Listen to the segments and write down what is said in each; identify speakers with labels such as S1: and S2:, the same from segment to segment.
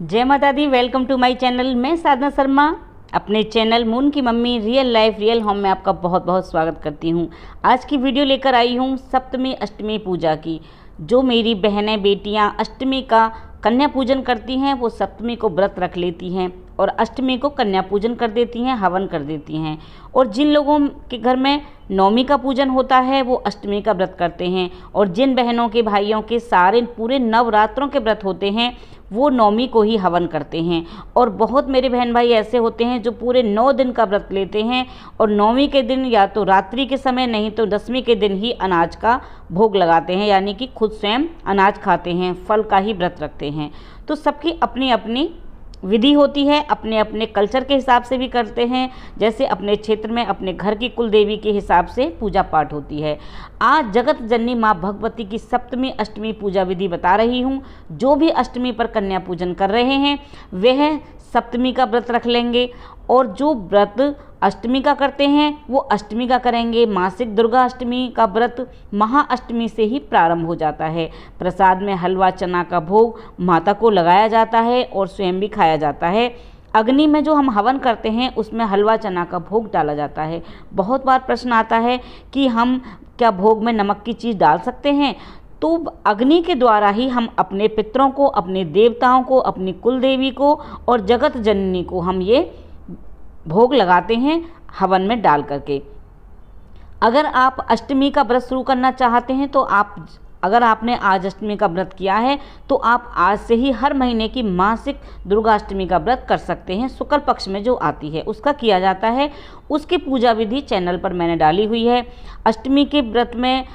S1: जय माता दी। Welcome to my channel. मैं साधना शर्मा अपने चैनल मून की mummy real life real home में आपका बहुत बहुत स्वागत करती हूँ। आज की वीडियो लेकर आई हूँ सप्तमी अष्टमी पूजा की। जो मेरी बहनें बेटियाँ अष्टमी का कन्या पूजन करती हैं वो सप्तमी को व्रत रख लेती हैं और अष्टमी को कन्या पूजन कर देती हैं, हवन कर देती हैं। और जिन लोगों के घर में नवमी का पूजन होता है वो अष्टमी का व्रत करते हैं। और जिन बहनों के भाइयों के सारे पूरे नवरात्रों के व्रत होते हैं वो नवमी को ही हवन करते हैं। और बहुत मेरे बहन भाई ऐसे होते हैं जो पूरे 9 दिन का व्रत लेते हैं और नवमी के दिन या तो रात्रि के समय नहीं तो दसवीं के दिन ही अनाज का भोग लगाते हैं, यानी कि खुद स्वयं अनाज खाते हैं, फल का ही व्रत रखते हैं। तो सबकी अपनी अपनी विधि होती है, अपने अपने कल्चर के हिसाब से भी करते हैं। जैसे अपने क्षेत्र में अपने घर की कुल देवी के हिसाब से पूजा पाठ होती है। आज जगत जननी माँ भगवती की सप्तमी अष्टमी पूजा विधि बता रही हूँ। जो भी अष्टमी पर कन्या पूजन कर रहे हैं वह सप्तमी का व्रत रख लेंगे और जो व्रत अष्टमी का करते हैं वो अष्टमी का करेंगे। मासिक दुर्गा अष्टमी का व्रत महाअष्टमी से ही प्रारंभ हो जाता है। प्रसाद में हलवा चना का भोग माता को लगाया जाता है और स्वयं भी खाया जाता है। अग्नि में जो हम हवन करते हैं उसमें हलवा चना का भोग डाला जाता है। बहुत बार प्रश्न आता है कि हम क्या भोग में नमक की चीज़ डाल सकते हैं? तो अग्नि के द्वारा ही हम अपने पितरों को, अपने देवताओं को, अपनी कुल देवी को और जगत जननी को हम ये भोग लगाते हैं हवन में डाल करके। अगर आप अष्टमी का व्रत शुरू करना चाहते हैं तो अगर आपने आज अष्टमी का व्रत किया है तो आप आज से ही हर महीने की मासिक दुर्गा अष्टमी का व्रत कर सकते हैं। शुक्ल पक्ष में जो आती है उसका किया जाता है। उसकी पूजा विधि चैनल पर मैंने डाली हुई है। अष्टमी के व्रत में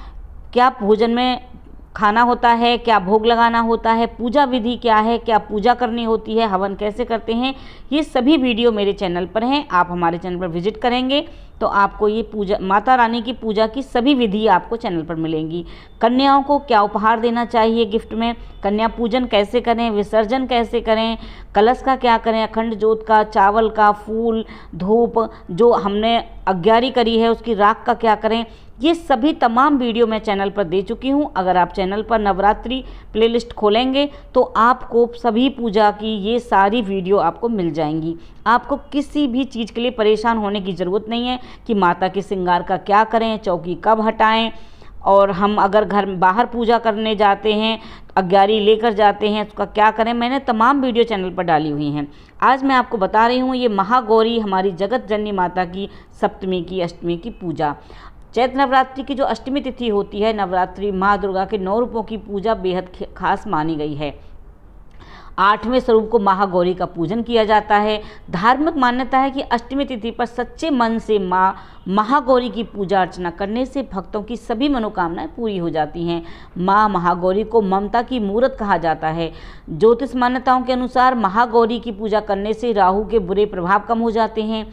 S1: क्या भोजन में खाना होता है, क्या भोग लगाना होता है, पूजा विधि क्या है, क्या पूजा करनी होती है, हवन कैसे करते हैं, ये सभी वीडियो मेरे चैनल पर हैं। आप हमारे चैनल पर विजिट करेंगे तो आपको ये पूजा, माता रानी की पूजा की सभी विधि आपको चैनल पर मिलेंगी। कन्याओं को क्या उपहार देना चाहिए गिफ्ट में, कन्या पूजन कैसे करें, विसर्जन कैसे करें, कलश का क्या करें, अखंड जोत का, चावल का, फूल, धूप, जो हमने अग्यारी करी है उसकी राख का क्या करें, ये सभी तमाम वीडियो मैं चैनल पर दे चुकी हूँ। अगर आप चैनल पर नवरात्रि प्लेलिस्ट खोलेंगे तो आपको सभी पूजा की ये सारी वीडियो आपको मिल जाएंगी। आपको किसी भी चीज़ के लिए परेशान होने की ज़रूरत नहीं है कि माता के श्रृंगार का क्या करें, चौकी कब हटाएं, और हम अगर घर बाहर पूजा करने जाते हैं अग्यारी लेकर जाते हैं उसका क्या करें। मैंने तमाम वीडियो चैनल पर डाली हुई हैं। आज मैं आपको बता रही हूँ ये महागौरी हमारी जगत जननी माता की सप्तमी की अष्टमी की पूजा। चैत्र नवरात्रि की जो अष्टमी तिथि होती है, नवरात्रि माँ दुर्गा के 9 रूपों की पूजा बेहद खास मानी गई है। 8वें स्वरूप को महागौरी का पूजन किया जाता है। धार्मिक मान्यता है कि अष्टमी तिथि पर सच्चे मन से माँ महागौरी की पूजा अर्चना करने से भक्तों की सभी मनोकामनाएं पूरी हो जाती हैं। माँ महागौरी को ममता की मूरत कहा जाता है। ज्योतिष मान्यताओं के अनुसार महागौरी की पूजा करने से राहु के बुरे प्रभाव कम हो जाते हैं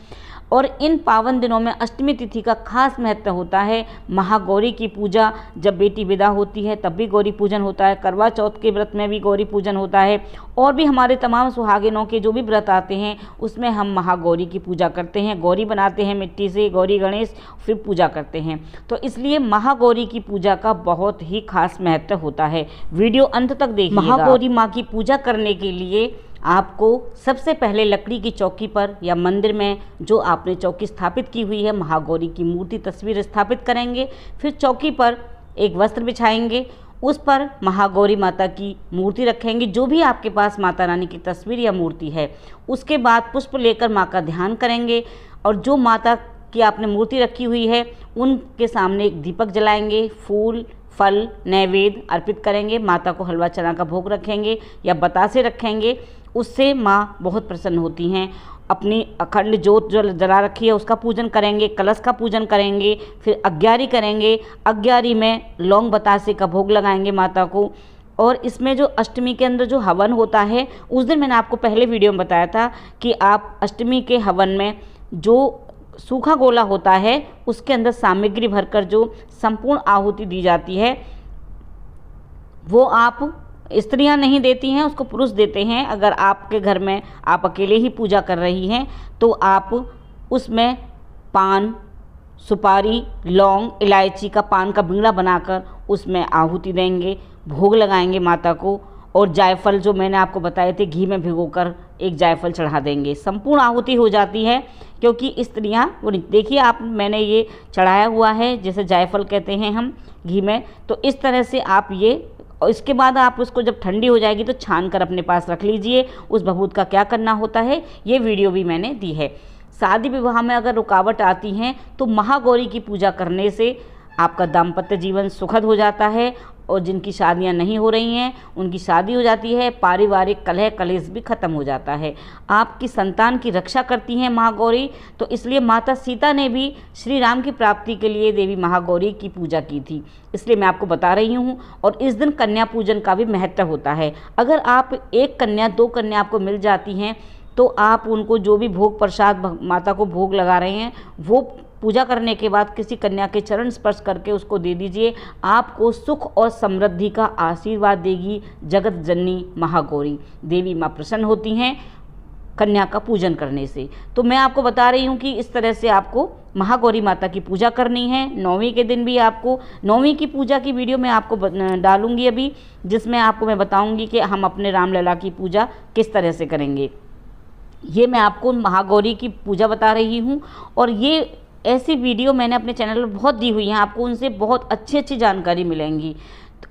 S1: और इन पावन दिनों में अष्टमी तिथि का खास महत्व होता है। महागौरी की पूजा जब बेटी विदा होती है तब भी गौरी पूजन होता है। करवा चौथ के व्रत में भी गौरी पूजन होता है और भी हमारे तमाम सुहागिनों के जो भी व्रत आते हैं उसमें हम महागौरी की पूजा करते हैं। गौरी बनाते हैं मिट्टी से, गौरी गणेश, फिर पूजा करते हैं। तो इसलिए महागौरी की पूजा का बहुत ही खास महत्व होता है। वीडियो अंत तक देखिएगा। महागौरी माँ की पूजा करने के लिए आपको सबसे पहले लकड़ी की चौकी पर या मंदिर में जो आपने चौकी स्थापित की हुई है महागौरी की मूर्ति तस्वीर स्थापित करेंगे। फिर चौकी पर एक वस्त्र बिछाएंगे, उस पर महागौरी माता की मूर्ति रखेंगे, जो भी आपके पास माता रानी की तस्वीर या मूर्ति है। उसके बाद पुष्प लेकर माँ का ध्यान करेंगे और जो माता की आपने मूर्ति रखी हुई है उनके सामने एक दीपक जलाएंगे, फूल फल नैवेद्य अर्पित करेंगे, माता को हलवा चना का भोग रखेंगे या बतासे रखेंगे। उससे माँ बहुत प्रसन्न होती हैं। अपनी अखंड जोत जो जला रखी है उसका पूजन करेंगे, कलश का पूजन करेंगे, फिर अग्यारी करेंगे। अग्यारी में लौंग बतासे का भोग लगाएंगे माता को। और इसमें जो अष्टमी के अंदर जो हवन होता है, उस दिन मैंने आपको पहले वीडियो में बताया था कि आप अष्टमी के हवन में जो सूखा गोला होता है उसके अंदर सामग्री भरकर जो संपूर्ण आहुति दी जाती है वो आप स्त्रियां नहीं देती हैं, उसको पुरुष देते हैं। अगर आपके घर में आप अकेले ही पूजा कर रही हैं तो आप उसमें पान, सुपारी, लौंग, इलायची का पान का बिंगड़ा बनाकर उसमें आहुति देंगे, भोग लगाएंगे माता को और जायफल जो मैंने आपको बताए थे घी में भिगोकर एक जायफल चढ़ा देंगे। संपूर्ण आहुति हो जाती है, क्योंकि स्त्रियां वो देखिए आप मैंने ये चढ़ाया हुआ है, जैसे जायफल कहते हैं हम घी में। तो इस तरह से आप ये, और इसके बाद आप उसको जब ठंडी हो जाएगी तो छान कर अपने पास रख लीजिए। उस भभूत का क्या करना होता है ये वीडियो भी मैंने दी है। शादी विवाह में अगर रुकावट आती हैं तो महागौरी की पूजा करने से आपका दाम्पत्य जीवन सुखद हो जाता है, और जिनकी शादियां नहीं हो रही हैं उनकी शादी हो जाती है। पारिवारिक कलह कलेश भी खत्म हो जाता है। आपकी संतान की रक्षा करती हैं महागौरी, तो इसलिए माता सीता ने भी श्री राम की प्राप्ति के लिए देवी महागौरी की पूजा की थी, इसलिए मैं आपको बता रही हूँ। और इस दिन कन्या पूजन का भी महत्व होता है। अगर आप एक कन्या 2 कन्या आपको मिल जाती हैं तो आप उनको जो भी भोग प्रसाद माता को भोग लगा रहे हैं वो पूजा करने के बाद किसी कन्या के चरण स्पर्श करके उसको दे दीजिए। आपको सुख और समृद्धि का आशीर्वाद देगी जगत जननी महागौरी। देवी माँ प्रसन्न होती हैं कन्या का पूजन करने से। तो मैं आपको बता रही हूँ कि इस तरह से आपको महागौरी माता की पूजा करनी है। 9वीं के दिन भी आपको 9वीं की पूजा की वीडियो मैं आपको डालूंगी अभी, जिसमें आपको मैं बताऊंगी कि हम अपने रामलला की पूजा किस तरह से करेंगे। ये मैं आपको महागौरी की पूजा बता रही हूँ, और ये ऐसी वीडियो मैंने अपने चैनल पर बहुत दी हुई हैं, आपको उनसे बहुत अच्छी जानकारी मिलेंगी।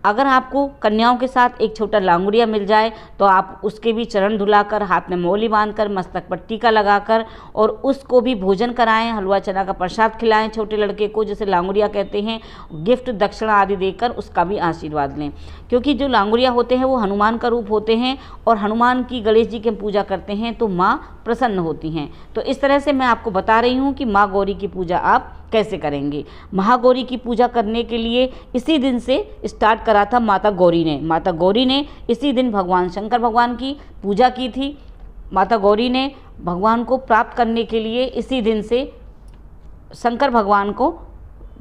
S1: अगर आपको कन्याओं के साथ एक छोटा लांगुरिया मिल जाए तो आप उसके भी चरण धुलाकर, हाथ में मौली बांधकर, मस्तक पर टीका लगाकर और उसको भी भोजन कराएं, हलवा चना का प्रसाद खिलाएं छोटे लड़के को, जैसे लांगुरिया कहते हैं, गिफ्ट दक्षिणा आदि देकर उसका भी आशीर्वाद लें। क्योंकि जो लांगुरिया होते हैं वो हनुमान का रूप होते हैं, और हनुमान की, गणेश जी की हम पूजा करते हैं तो माँ प्रसन्न होती हैं। तो इस तरह से मैं आपको बता रही हूँ कि माँ गौरी की पूजा आप कैसे करेंगे। महागौरी की पूजा करने के लिए इसी दिन से स्टार्ट करा था माता गौरी ने। माता गौरी ने इसी दिन भगवान शंकर भगवान की पूजा की थी। माता गौरी ने भगवान को प्राप्त करने के लिए इसी दिन से शंकर भगवान को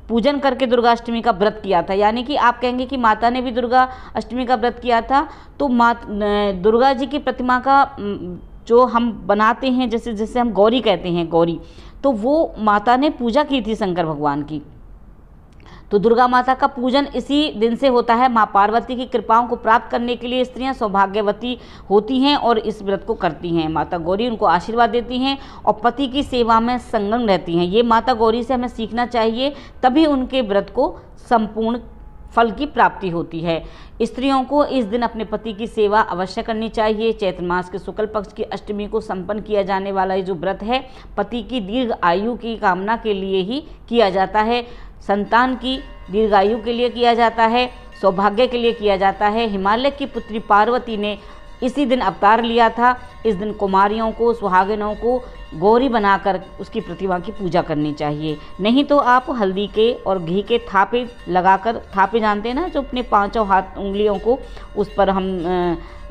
S1: पूजन करके दुर्गा अष्टमी का व्रत किया था। यानी कि आप कहेंगे कि माता ने भी दुर्गा अष्टमी का व्रत किया था, तो दुर्गा जी की प्रतिमा का जो हम बनाते हैं, जैसे हम गौरी कहते हैं, गौरी, तो वो माता ने पूजा की थी शंकर भगवान की। तो दुर्गा माता का पूजन इसी दिन से होता है। माँ पार्वती की कृपाओं को प्राप्त करने के लिए स्त्रियां सौभाग्यवती होती हैं और इस व्रत को करती हैं। माता गौरी उनको आशीर्वाद देती हैं और पति की सेवा में संलग्न रहती हैं। ये माता गौरी से हमें सीखना चाहिए, तभी उनके व्रत को संपूर्ण फल की प्राप्ति होती है। स्त्रियों को इस दिन अपने पति की सेवा अवश्य करनी चाहिए। चैत्र मास के शुक्ल पक्ष की अष्टमी को संपन्न किया जाने वाला ये जो व्रत है, पति की दीर्घ आयु की कामना के लिए ही किया जाता है, संतान की दीर्घायु के लिए किया जाता है, सौभाग्य के लिए किया जाता है। हिमालय की पुत्री पार्वती ने इसी दिन अवतार लिया था। इस दिन कुमारियों को, सुहागिनों को गौरी बनाकर उसकी प्रतिमा की पूजा करनी चाहिए। नहीं तो आप हल्दी के और घी के थापे लगाकर, थापे जानते हैं ना, जो अपने 5 हाथ उंगलियों को उस पर हम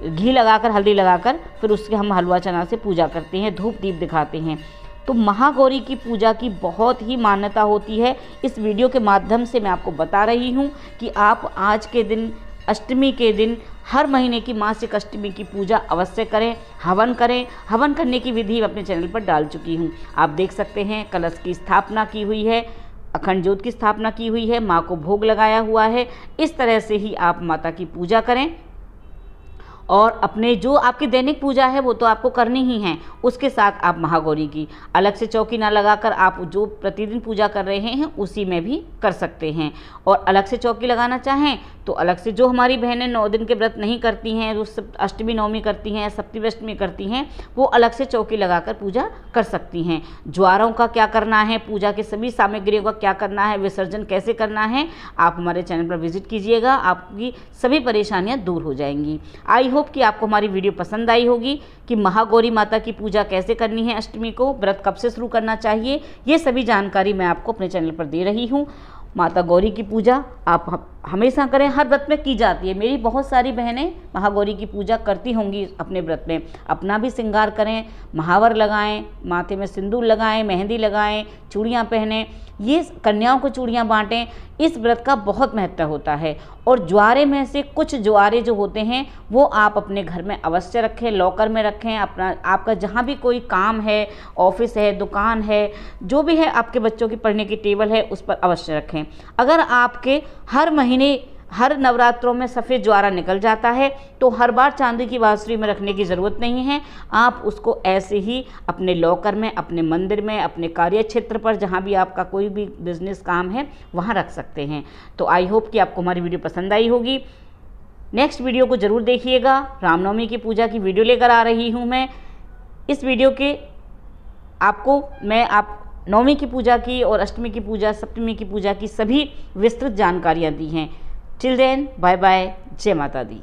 S1: घी लगाकर, हल्दी लगाकर, फिर उसके हम हलवा चना से पूजा करते हैं, धूप दीप दिखाते हैं। तो महागौरी की पूजा की बहुत ही मान्यता होती है। इस वीडियो के माध्यम से मैं आपको बता रही हूँ कि आप आज के दिन, अष्टमी के दिन, हर महीने की मासिक अष्टमी की पूजा अवश्य करें, हवन करें। हवन करने की विधि अपने चैनल पर डाल चुकी हूँ, आप देख सकते हैं। कलश की स्थापना की हुई है, अखंड ज्योत की स्थापना की हुई है, माँ को भोग लगाया हुआ है। इस तरह से ही आप माता की पूजा करें, और अपने जो आपकी दैनिक पूजा है वो तो आपको करनी ही है, उसके साथ आप महागौरी की अलग से चौकी ना लगाकर आप जो प्रतिदिन पूजा कर रहे हैं उसी में भी कर सकते हैं। और अलग से चौकी लगाना चाहें तो अलग से, जो हमारी बहनें 9 दिन के व्रत नहीं करती हैं, जो अष्टमी नवमी करती हैं, सप्तमी अष्टमी करती हैं, वो अलग से चौकी लगाकर पूजा कर सकती हैं। ज्वारों का क्या करना है, पूजा के सभी सामग्रियों का क्या करना है, विसर्जन कैसे करना है, आप हमारे चैनल पर विजिट कीजिएगा, आपकी सभी परेशानियां दूर हो जाएंगी। आई होप कि आपको हमारी वीडियो पसंद आई होगी कि महागौरी माता की पूजा कैसे करनी है, अष्टमी को व्रत कब से शुरू करना चाहिए, ये सभी जानकारी मैं आपको अपने चैनल पर दे रही हूँ। माता गौरी की पूजा आप हमेशा करें, हर व्रत में की जाती है। मेरी बहुत सारी बहनें महागौरी की पूजा करती होंगी अपने व्रत में। अपना भी श्रृंगार करें, महावर लगाएं, माथे में सिंदूर लगाएं, मेहंदी लगाएं, चूड़ियाँ पहनें, ये कन्याओं को चूड़ियाँ बांटें। इस व्रत का बहुत महत्व होता है। और ज्वारे में से कुछ ज्वारे जो होते हैं वो आप अपने घर में अवश्य रखें, लॉकर में रखें। अपना, आपका जहाँ भी कोई काम है, ऑफिस है, दुकान है, जो भी है, आपके बच्चों की पढ़ने की टेबल है, उस पर अवश्य रखें। अगर आपके हर महीने हर नवरात्रों में सफ़ेद ज्वारा निकल जाता है, तो हर बार चांदी की बांसुरी में रखने की ज़रूरत नहीं है। आप उसको ऐसे ही अपने लॉकर में, अपने मंदिर में, अपने कार्य क्षेत्र पर, जहाँ भी आपका कोई भी बिजनेस काम है वहाँ रख सकते हैं। तो आई होप कि आपको हमारी वीडियो पसंद आई होगी। नेक्स्ट वीडियो को ज़रूर देखिएगा। रामनवमी की पूजा की वीडियो लेकर आ रही हूँ मैं। इस वीडियो के आपको आप नवमी की पूजा की और अष्टमी की पूजा, सप्तमी की पूजा की सभी विस्तृत जानकारियाँ दी हैं। टिल देन, बाय बाय, जय माता दी।